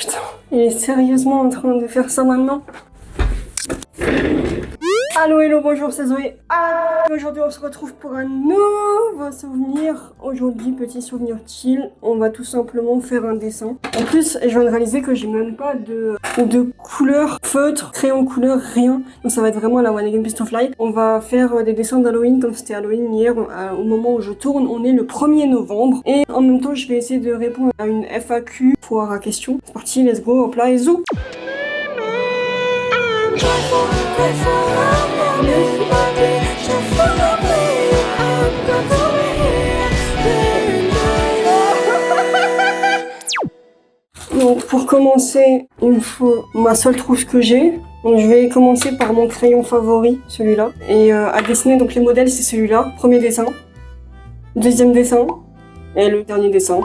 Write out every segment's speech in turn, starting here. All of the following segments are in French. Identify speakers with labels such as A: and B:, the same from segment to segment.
A: Putain, il est sérieusement en train de faire ça maintenant? Allo, hello, bonjour, c'est Zoé. Aujourd'hui, on se retrouve pour un nouveau souvenir. Aujourd'hui, petit souvenir chill. On va tout simplement faire un dessin. En plus, je viens de réaliser que j'ai même pas de couleur feutre, crayon couleur, rien. Donc ça va être vraiment la One Again Pistol Fly. On va faire des dessins d'Halloween comme c'était Halloween hier. Au moment où je tourne, on est le 1er novembre. Et en même temps, je vais essayer de répondre à une FAQ, foire à question. C'est parti, let's go, hop là, et zou. Donc pour commencer, il me faut ma seule trousse que j'ai. Donc je vais commencer par mon crayon favori, celui-là. Et à dessiner, donc les modèles c'est celui-là. Premier dessin, deuxième dessin et le dernier dessin.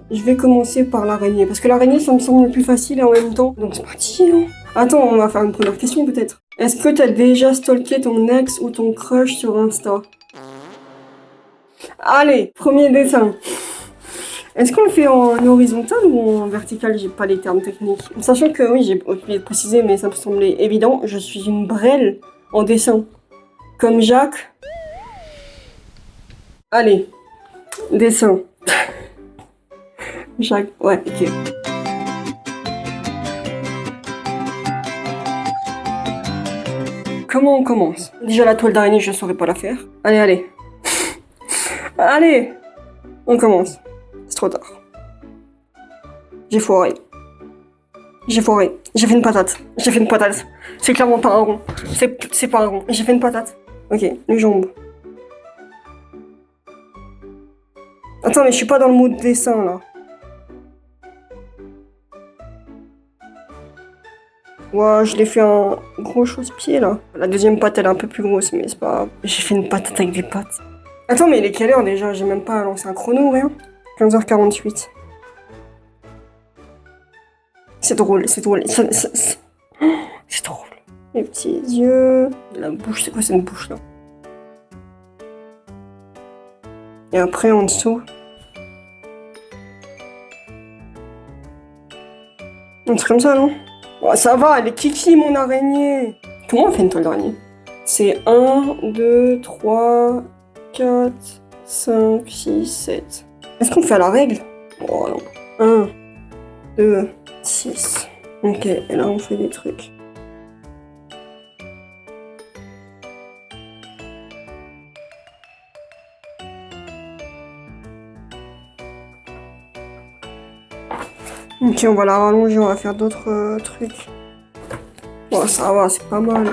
A: Je vais commencer par l'araignée, parce que l'araignée ça me semble le plus facile et en même temps. Donc c'est parti hein. Attends, on va faire une première question peut-être. Est-ce que t'as déjà stalké ton ex ou ton crush sur Insta? Allez, premier dessin. Est-ce qu'on le fait en horizontal ou en vertical? J'ai pas les termes techniques. Sachant que oui, j'ai oublié de préciser, mais ça me semblait évident, je suis une brêle en dessin. Comme Jacques. Allez, dessin. Jacques, ouais, ok. Comment on commence? Déjà la toile d'araignée, je saurais pas la faire. Allez, allez. Allez, on commence. C'est trop tard. J'ai foiré. J'ai foiré. J'ai fait une patate. J'ai fait une patate. C'est clairement pas un rond. C'est pas un rond. J'ai fait une patate. Ok, les jambes. Attends, mais je suis pas dans le mood dessin là. Ouah, je l'ai fait un gros chausse-pied là. La deuxième patte elle est un peu plus grosse, mais c'est pas grave. J'ai fait une patate avec des pattes. Attends, mais il est quelle heure déjà? J'ai même pas lancé un chrono ou rien. 15h48. C'est drôle, c'est drôle. C'est drôle. Les petits yeux. La bouche, c'est quoi cette bouche là? Et après en dessous. C'est comme ça, non? Oh, ça va, elle est kiki mon araignée. Comment on fait une toile d'araignée? C'est 1, 2, 3, 4, 5, 6, 7. Est-ce qu'on fait à la règle? Oh non. 1, 2, 6. Ok, et là on fait des trucs. Ok, on va la rallonger, on va faire d'autres trucs. Oh, ça va, c'est pas mal.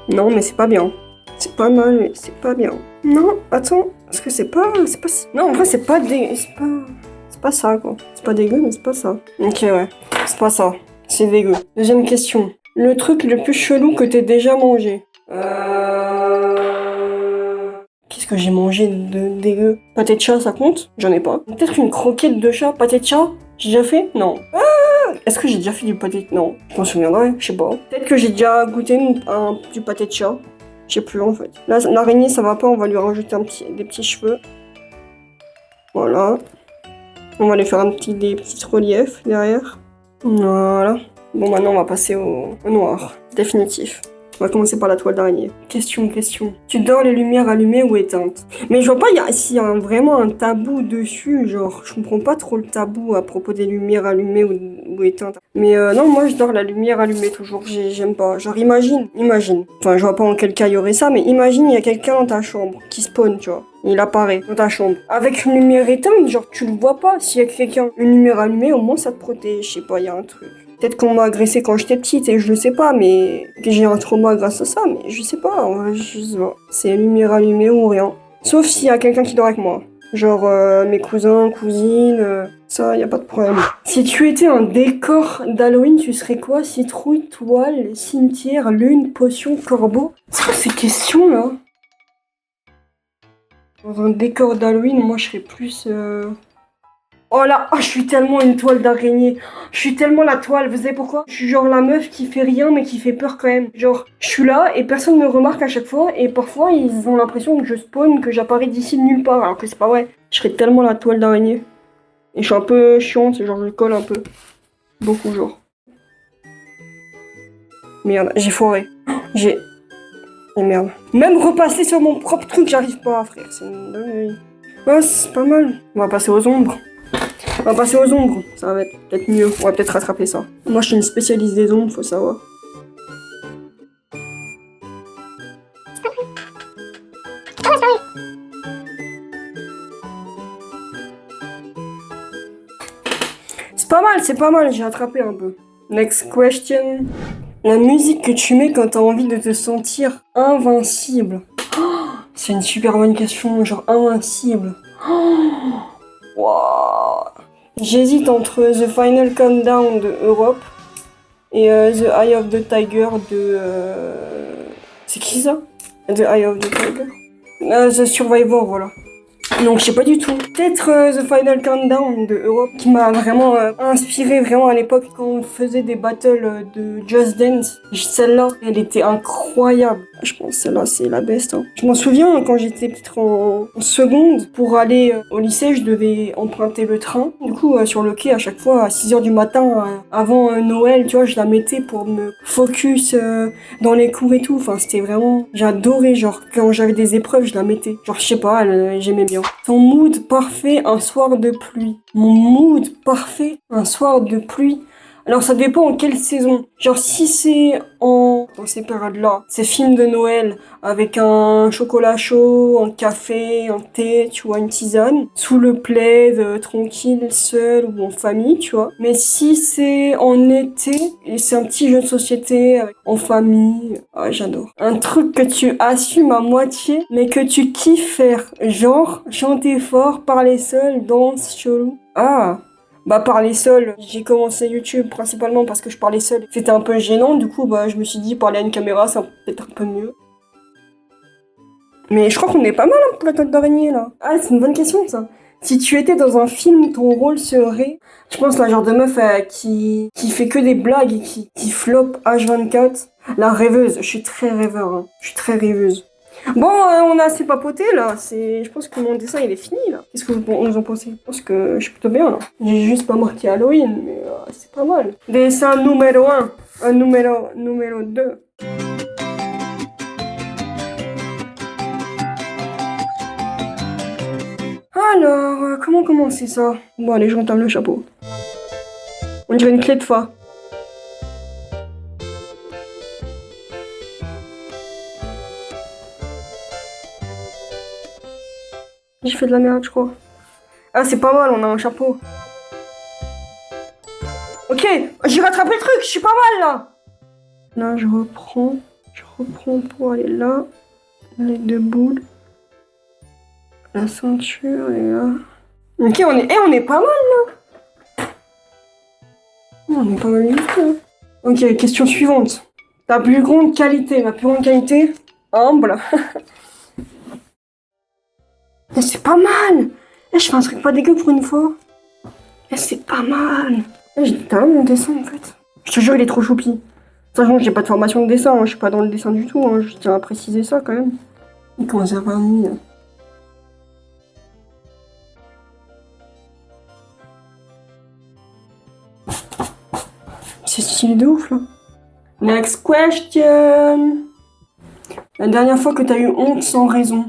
A: Non, mais c'est pas bien. C'est pas mal, mais c'est pas bien. Non, attends, parce que c'est pas si... Non, en vrai, c'est pas ça, quoi. C'est pas dégueu, mais c'est pas ça. Ok, ouais. C'est pas ça. C'est dégueu. Deuxième question. Le truc le plus chelou que t'aies déjà mangé? Qu'est-ce que j'ai mangé de dégueu? Pâté de chat, ça compte? J'en ai pas. Peut-être une croquette de chat, pâté de chat? J'ai déjà fait? Non. Est-ce que j'ai déjà fait du pâté de... Non, je m'en souviendrai, je sais pas. Peut-être que j'ai déjà goûté du pâté de chat. Je sais plus en fait. Là, l'araignée, ça va pas, on va lui rajouter des petits cheveux. Voilà. On va lui faire des petits reliefs derrière. Voilà. Bon, maintenant, on va passer au noir. Définitif. On va commencer par la toile d'araignée. Question. Tu dors les lumières allumées ou éteintes? Mais je vois pas s'il y a vraiment un tabou dessus, genre, je comprends pas trop le tabou à propos des lumières allumées ou éteintes. Mais non, moi je dors la lumière allumée toujours, j'aime pas. Genre imagine. Enfin, je vois pas en quel cas il y aurait ça, mais imagine il y a quelqu'un dans ta chambre qui spawn, tu vois. Il apparaît dans ta chambre. Avec une lumière éteinte, genre tu le vois pas. S'il y a quelqu'un, une lumière allumée, au moins ça te protège, je sais pas, il y a un truc. Peut-être qu'on m'a agressé quand j'étais petite et je le sais pas, mais que j'ai un trauma grâce à ça, mais je sais pas, en vrai, je sais pas. C'est lumière allumée ou rien. Sauf s'il y a quelqu'un qui dort avec moi. Genre mes cousins, cousines, ça, y a pas de problème. Si tu étais un décor d'Halloween, tu serais quoi? Citrouille, toile, cimetière, lune, potion, corbeau? C'est quoi ces questions là? Dans un décor d'Halloween, moi je serais plus... Oh là, je suis tellement une toile d'araignée. Je suis tellement la toile, vous savez pourquoi? Je suis genre la meuf qui fait rien mais qui fait peur quand même. Genre, je suis là et personne me remarque à chaque fois et parfois ils ont l'impression que je spawn, que j'apparais d'ici de nulle part alors que c'est pas vrai. Je serais tellement la toile d'araignée. Et je suis un peu chiante, genre je colle un peu. Beaucoup, genre. Merde, j'ai foiré. J'ai... Et merde. Même repasser sur mon propre truc, j'arrive pas, frère. C'est une dinguerie. Ouais, c'est pas mal. On va passer aux ombres. On va passer aux ombres. Ça va être peut-être mieux. On va peut-être rattraper ça. Moi, je suis une spécialiste des ombres, faut savoir. C'est pas mal, j'ai rattrapé un peu. Next question. La musique que tu mets quand t'as envie de te sentir invincible. Oh, c'est une super bonne question, genre invincible. Wow. J'hésite entre The Final Countdown de Europe et The Eye of the Tiger de... C'est qui ça? The Eye of the Tiger? The Survivor, voilà. Donc je sais pas du tout. Peut-être The Final Countdown de Europe qui m'a vraiment inspiré vraiment à l'époque quand on faisait des battles de Just Dance. Celle-là, elle était incroyable. Je pense que celle-là c'est la best. Hein. Je m'en souviens quand j'étais peut-être en seconde pour aller au lycée, je devais emprunter le train. Du coup sur le quai à chaque fois à 6h du matin avant Noël, tu vois, je la mettais pour me focus dans les cours et tout. Enfin c'était vraiment... J'adorais, genre quand j'avais des épreuves je la mettais. Genre je sais pas, j'aimais bien. Ton mood parfait un soir de pluie. Mon mood parfait un soir de pluie. Alors ça dépend en quelle saison. Genre si c'est dans ces périodes-là, c'est film de Noël avec un chocolat chaud, un café, un thé, tu vois, une tisane, sous le plaid, tranquille, seul ou en famille, tu vois. Mais si c'est en été et c'est un petit jeu de société en famille, ah, j'adore. Un truc que tu assumes à moitié, mais que tu kiffes faire, genre chanter fort, parler seul, danse chelou. Ah. Bah parler seul, j'ai commencé YouTube principalement parce que je parlais seul. C'était un peu gênant, du coup bah je me suis dit parler à une caméra ça peut-être un peu mieux. Mais je crois qu'on est pas mal hein, pour la toile d'araignée là. Ah c'est une bonne question ça. Si tu étais dans un film, ton rôle serait... Je pense la genre de meuf qui fait que des blagues et qui flop H24. La rêveuse, je suis très rêveur, hein. Je suis très rêveuse. Bon, on a assez papoté là. Je pense que mon dessin il est fini là. Qu'est-ce que vous en pensez? Je pense que je suis plutôt bien là. J'ai juste pas marqué Halloween, mais c'est pas mal. Dessin numéro 1, numéro 2. Alors, comment commencer ça? Bon allez, je rentame le chapeau. On dirait une clé de fa. J'ai fait de la merde, je crois. Ah, c'est pas mal, on a un chapeau. Ok, j'ai rattrapé le truc, je suis pas mal là. Là, je reprends pour aller là. Les deux boules. La ceinture est là. Ok, on est pas mal là. On est pas mal du tout. Ok, question suivante. Ta plus grande qualité, ma plus grande qualité, humble. C'est pas mal. Je fais un truc pas dégueu pour une fois. C'est pas mal. J'ai talent mon dessin en fait. Je te jure, il est trop choupi. Sachant que j'ai pas de formation de dessin, hein. Je suis pas dans le dessin du tout. Hein. Je tiens à préciser ça quand même. Il commence à avoir nuit. Hein. C'est stylé de ouf là. Next question. La dernière fois que t'as eu honte sans raison.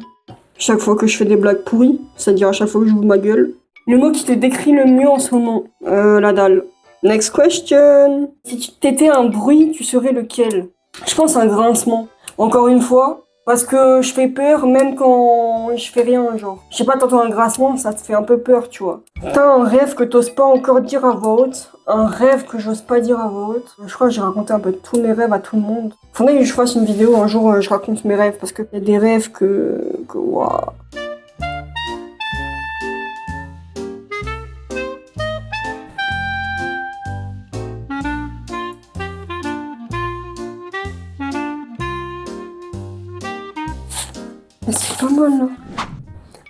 A: Chaque fois que je fais des blagues pourries, c'est-à-dire à chaque fois que je vous ma gueule. Le mot qui te décrit le mieux en ce moment. La dalle. Next question. Si tu t'étais un bruit, tu serais lequel? Je pense un grincement. Encore une fois, parce que je fais peur même quand je fais rien, genre. Je sais pas, t'entends un grincement, ça te fait un peu peur, tu vois. T'as un rêve que t'oses pas encore dire à voix haute. Un rêve que j'ose pas dire à voix haute. Je crois que j'ai raconté un peu tous mes rêves à tout le monde. Faudrait que je fasse une vidéo un jour, je raconte mes rêves, parce qu'il y a des rêves que waouh. C'est pas mal, là.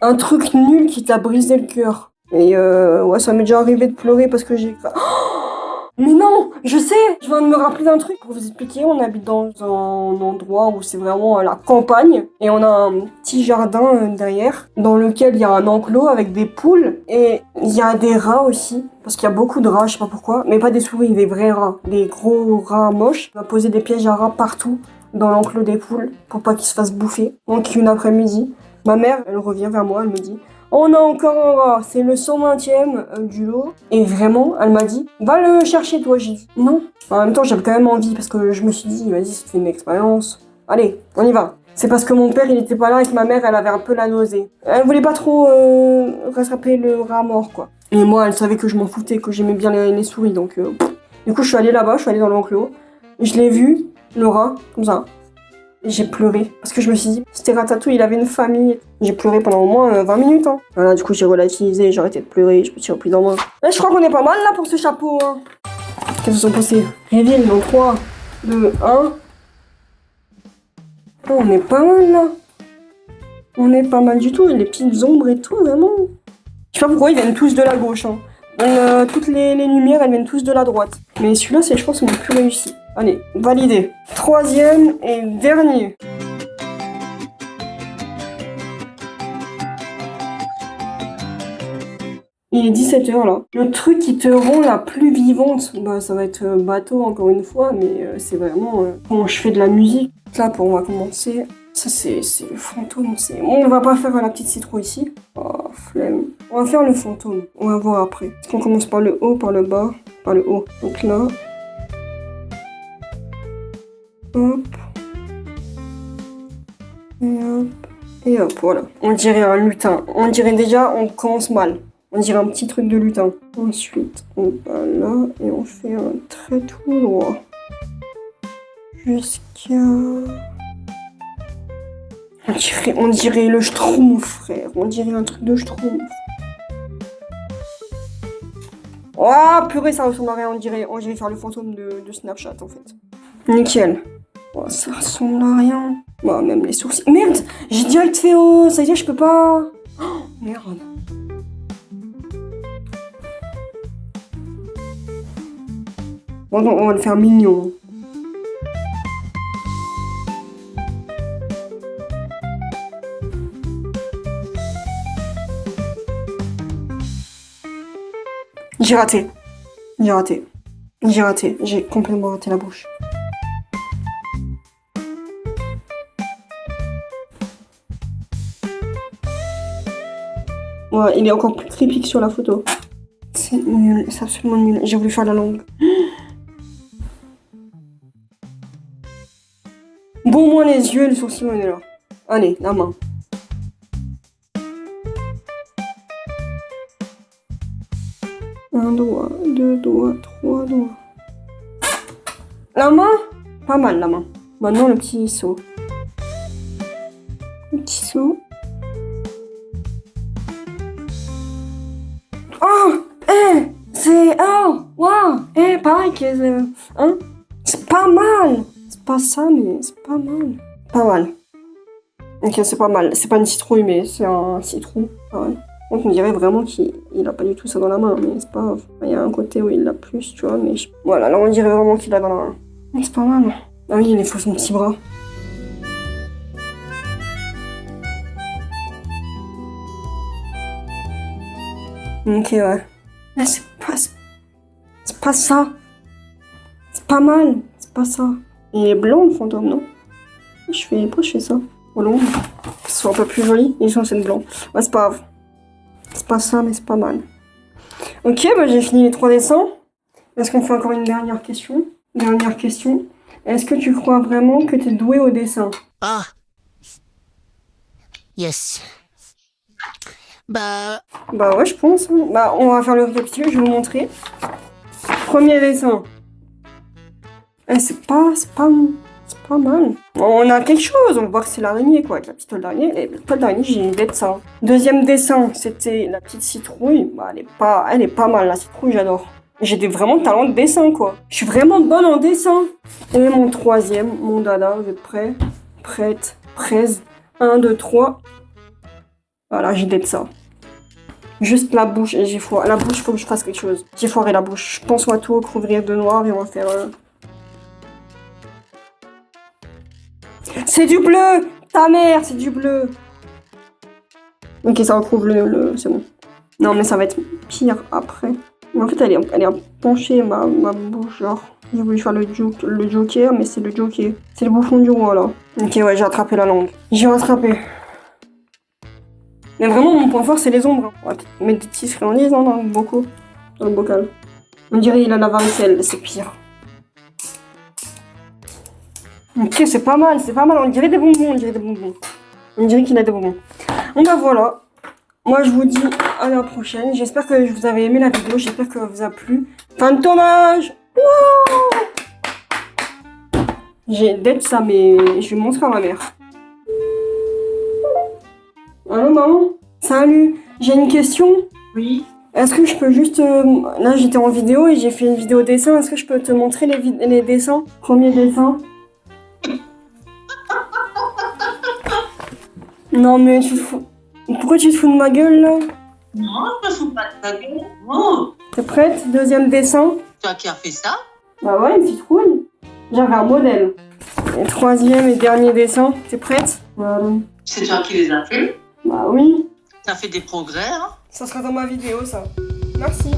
A: Un truc nul qui t'a brisé le cœur. Et ouais, ça m'est déjà arrivé de pleurer parce que j'ai... Oh, Mais non, je sais, je viens de me rappeler d'un truc. Pour vous expliquer, on habite dans un endroit où c'est vraiment la campagne. Et on a un petit jardin derrière, dans lequel il y a un enclos avec des poules. Et il y a des rats aussi. Parce qu'il y a beaucoup de rats, je sais pas pourquoi. Mais pas des souris, des vrais rats. Des gros rats moches. On a posé des pièges à rats partout dans l'enclos des poules pour pas qu'ils se fassent bouffer. Donc une après-midi, ma mère, elle revient vers moi, elle me dit: on a encore un rat, c'est le 120e du lot. Et vraiment, elle m'a dit: va le chercher toi. J'ai dit non. En même temps, j'avais quand même envie parce que je me suis dit: vas-y, c'est une expérience. Allez, on y va. C'est parce que mon père, il était pas là et que ma mère, elle avait un peu la nausée. Elle voulait pas trop rattraper le rat mort, quoi. Et moi, elle savait que je m'en foutais, que j'aimais bien les souris. Donc, du coup, je suis allée là-bas, je suis allée dans l'enclos. Je l'ai vu, le rat, comme ça. J'ai pleuré parce que je me suis dit, c'était Ratatouille, il avait une famille. J'ai pleuré pendant au moins 20 minutes. Hein. Voilà, du coup, j'ai relativisé, j'ai arrêté de pleurer, je me suis repris dans moi. Là, je crois qu'on est pas mal là pour ce chapeau. Hein. Qu'est-ce que vous en pensez? Reveal dans 3, 2, 1. Oh, on est pas mal là. On est pas mal du tout. Et les petites ombres et tout, vraiment. Je sais pas pourquoi ils viennent tous de la gauche. Hein. Toutes les lumières, elles viennent tous de la droite. Mais celui-là, c'est, je pense, mon plus réussi. Allez, validé. 3e et dernier. Il est 17h là. Le truc qui te rend la plus vivante, bah ça va être bateau encore une fois, mais c'est vraiment quand je fais de la musique. Là, on va commencer. Ça, c'est le fantôme. On va pas faire la petite citrouille ici. Oh, flemme. On va faire le fantôme. On va voir après. Est-ce qu'on commence par le haut, par le bas, par le haut? Donc là. Hop. Et hop. Et hop, voilà. On dirait un lutin. On dirait déjà, on commence mal. On dirait un petit truc de lutin. Ensuite, on va là et on fait un trait tout droit. Jusqu'à... On dirait le Schtroumpf, frère. On dirait un truc de Schtroumpf. Oh, purée, ça ressemble à rien. On dirait faire le fantôme de Snapchat, en fait. Nickel. Oh, ça ressemble à rien. Bon, même les sourcils. Merde, j'ai direct fait au... Ça veut dire, je peux pas... Oh, merde. Bon, on va le faire mignon. J'ai raté. J'ai complètement raté la bouche. Ouais, il est encore plus creepy que sur la photo. C'est nul, c'est absolument nul. J'ai voulu faire la langue. Bon, moins les yeux et le sourcil, on est là. Allez, la main. Un doigt, 2 doigts, 3 doigts. La main? Pas mal, la main. Maintenant, le petit saut. Le petit saut. Oh! C'est... Oh! Waouh! Pareil que... Hein? C'est pas mal! C'est pas ça, mais c'est pas mal. Pas mal. Ok, c'est pas mal. C'est pas une citrouille, mais c'est un citron. Pas mal. Donc on dirait vraiment qu'il a pas du tout ça dans la main, mais c'est pas grave. Il y a un côté où il l'a plus, tu vois, mais... Voilà, là on dirait vraiment qu'il l'a dans la main. C'est pas mal. Ah oui, il faut son petit bras. Ok, ouais. Mais c'est pas ça. C'est pas mal. C'est pas ça. Il est blanc, le fantôme, non? Pourquoi je fais ça? Au long. Que ce soit un peu plus joli. Il est censé être blanc. Ouais, c'est pas grave. C'est pas ça, mais c'est pas mal. Ok, bah j'ai fini les 3 dessins. Est-ce qu'on fait encore une dernière question? Dernière question. Est-ce que tu crois vraiment que t'es doué au dessin?
B: Ah. Yes. Bah
A: ouais, je pense. Bah, on va faire le récapitulatif, je vais vous montrer. Premier dessin. C'est pas mal. On a quelque chose, on voit que c'est l'araignée, quoi, avec la petite toile d'araignée. Et la toile d'araignée, j'ai une idée de ça. Deuxième dessin, c'était la petite citrouille. Bah, elle est pas mal, la citrouille, j'adore. J'ai vraiment de talent de dessin, quoi. Je suis vraiment bonne en dessin. Et mon troisième, mon dada, vous êtes prêts? Prête, prête. 1, 2, 3. Voilà, j'ai idée de ça. Juste la bouche, et j'ai foiré. La bouche, faut que je fasse quelque chose. J'ai foiré la bouche. Je pense qu'on va tout recouvrir de noir et on va faire... C'est du bleu! Ta mère, c'est du bleu! Ok, ça recouvre c'est bon. Non, mais ça va être pire après. Mais en fait, elle est penchée, ma bouche, genre. J'ai voulu faire le joker, mais c'est le joker. C'est le bouffon du roi, là. Ok, ouais, j'ai attrapé la langue. J'ai rattrapé. Mais vraiment, mon point fort, c'est les ombres. On va peut-être mettre des petits friandises, hein, beaucoup. Dans le bocal. On dirait il a la varicelle, c'est pire. Ok, c'est pas mal, on dirait des bonbons, on dirait qu'il a des bonbons. Bon bah voilà, moi je vous dis à la prochaine, j'espère que vous avez aimé la vidéo, j'espère que ça vous a plu. Fin de tournage. J'ai d'être ça, mais je vais montrer à ma mère. Allô maman? Salut, j'ai une question.
B: Oui.
A: Est-ce que je peux juste... là j'étais en vidéo et j'ai fait une vidéo dessin, est-ce que je peux te montrer les dessins? Premier dessin. Non mais tu te fous... Pourquoi tu te fous de ma gueule là?
B: Non, je me fous pas de ta gueule. Oh.
A: T'es prête? Deuxième dessin.
B: Toi qui as fait ça?
A: Bah ouais, une citrouille. J'avais un modèle. Et troisième et dernier dessin. T'es prête? Voilà.
B: C'est toi qui les as fait?
A: Bah oui.
B: T'as fait des progrès, hein?
A: Ça sera dans ma vidéo ça. Merci.